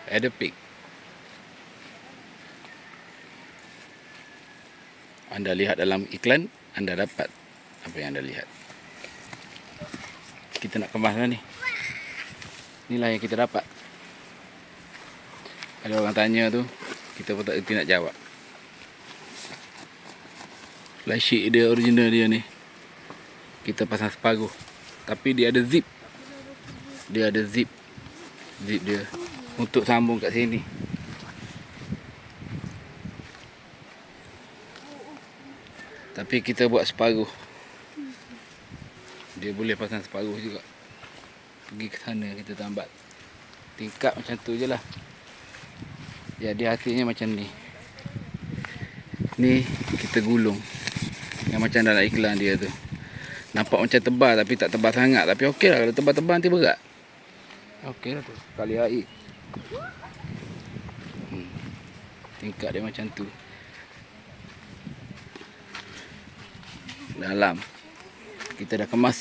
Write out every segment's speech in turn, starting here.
Ada pig. Anda lihat dalam iklan, anda dapat apa yang anda lihat. Kita nak kemaslah ni. Inilah yang kita dapat. Ada orang tanya tu, kita pun tak erti nak jawab. Flysheet dia original dia ni, kita pasang separuh, tapi dia ada zip. Dia ada zip. Zip dia untuk sambung kat sini. Tapi kita buat separuh. Dia boleh pasang separuh juga. Pergi ke sana kita tambat. Tingkap macam tu je lah. Jadi hasilnya macam ni. Ni kita gulung. Yang macam dalam iklan dia tu. Nampak macam tebal tapi tak tebal sangat. Tapi okey lah, kalau tebal-tebal nanti berat. Okey lah tu, sekali air. Tingkap dia macam tu. Dalam kita dah kemas.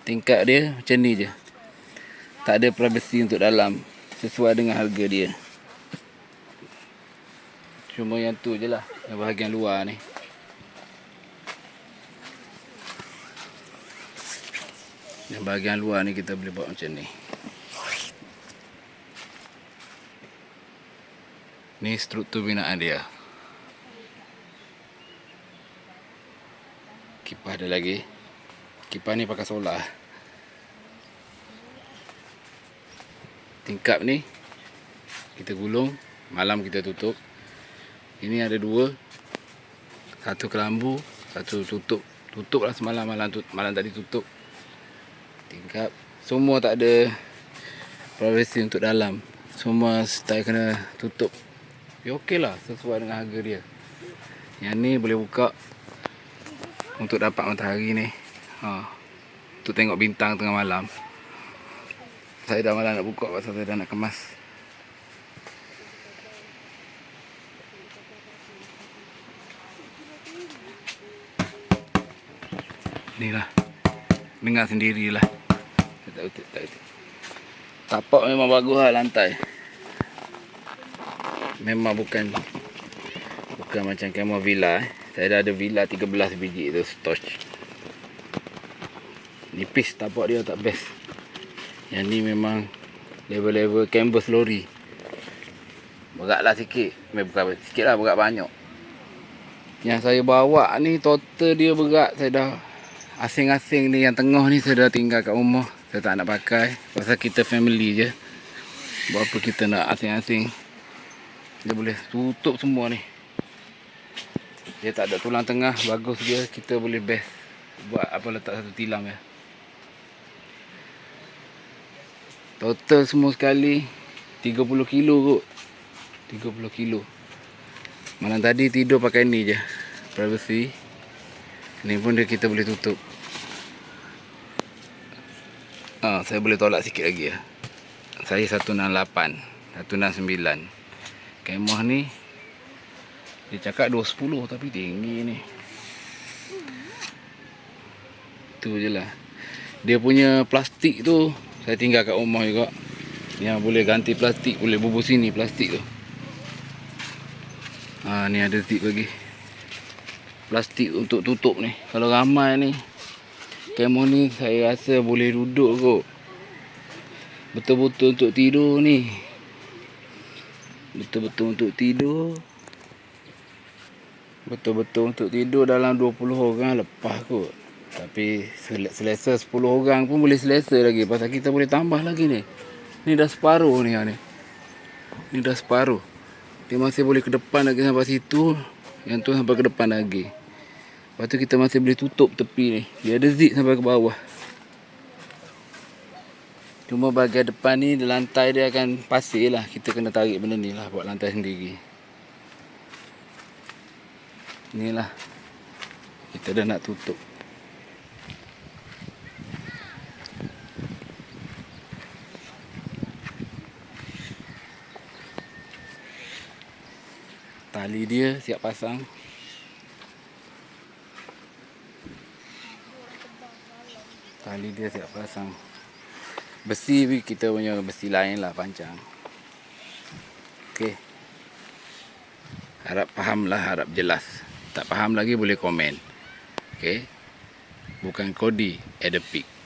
Tingkap dia macam ni je. Tak ada privacy untuk dalam. Sesuai dengan harga dia. Cuma yang tu je lah, yang bahagian luar ni. Yang bahagian luar ni kita boleh buat macam ni. Ni struktur binaan dia. Kipas ada lagi. Kipas ni pakai solar. Tingkap ni kita gulung, malam kita tutup. Ini ada dua. Satu kelambu, satu tutup. Tutup lah semalam, malam tadi tutup. Tingkap. Semua tak ada privacy untuk dalam. Semua style kena tutup. Ya okey lah, sesuai dengan harga dia. Yang ni boleh buka untuk dapat matahari ni. Untuk tengok bintang tengah malam. Saya dah malam nak buka pasal saya dah nak kemas. Inilah. Dengar sendirilah. Tak utik. Tapak memang bagus lah lantai. Memang bukan macam kemah villa. Saya dah ada villa 13 biji tu storage. Nipis tapak dia tak best. Yang ni memang level-level canvas lori. Beratlah sikit. Bukan sikit lah, berat banyak. Yang saya bawa ni total dia berat. Saya dah asing-asing ni, yang tengah ni saya dah tinggal kat rumah. Saya tak nak pakai. Pasal kita family je. Buat apa kita nak asing-asing. Dia boleh tutup semua ni. Dia tak ada tulang tengah. Bagus dia. Kita boleh best buat apa, letak satu tilam ya. Total semua sekali 30 kilo kot. 30 kilo. Malam tadi tidur pakai ni je, privacy. Ni pun dia kita boleh tutup. Saya boleh tolak sikit lagi ya. Saya 168, 169. Kemah ni dia cakap 210 tapi tinggi ni. Tu je lah. Dia punya plastik tu saya tinggal kat rumah juga. Yang boleh ganti plastik, boleh bubur sini plastik tu. Ni ada zip lagi. Plastik untuk tutup ni. Kalau ramai ni, kemah ni saya rasa boleh duduk kot. Betul-betul untuk tidur ni. Betul-betul untuk tidur. Betul-betul untuk tidur dalam 20 orang lepas kot. Tapi selesa 10 orang pun boleh selesa lagi. Pasal kita boleh tambah lagi ni. Ni dah separuh ni. Ni dah separuh. Dia masih boleh ke depan lagi sampai situ. Yang tu sampai ke depan lagi. Lepas tu kita masih boleh tutup tepi ni. Dia ada zip sampai ke bawah. Cuma bahagian depan ni, lantai dia akan pasir lah. Kita kena tarik benda ni lah. Buat lantai sendiri. Inilah. Kita dah nak tutup. Tali dia siap pasang. Besi kita punya besi lain lah panjang. Okey. Harap faham lah, harap jelas. Tak faham lagi boleh komen. Okey. Bukan Kodi at the peak.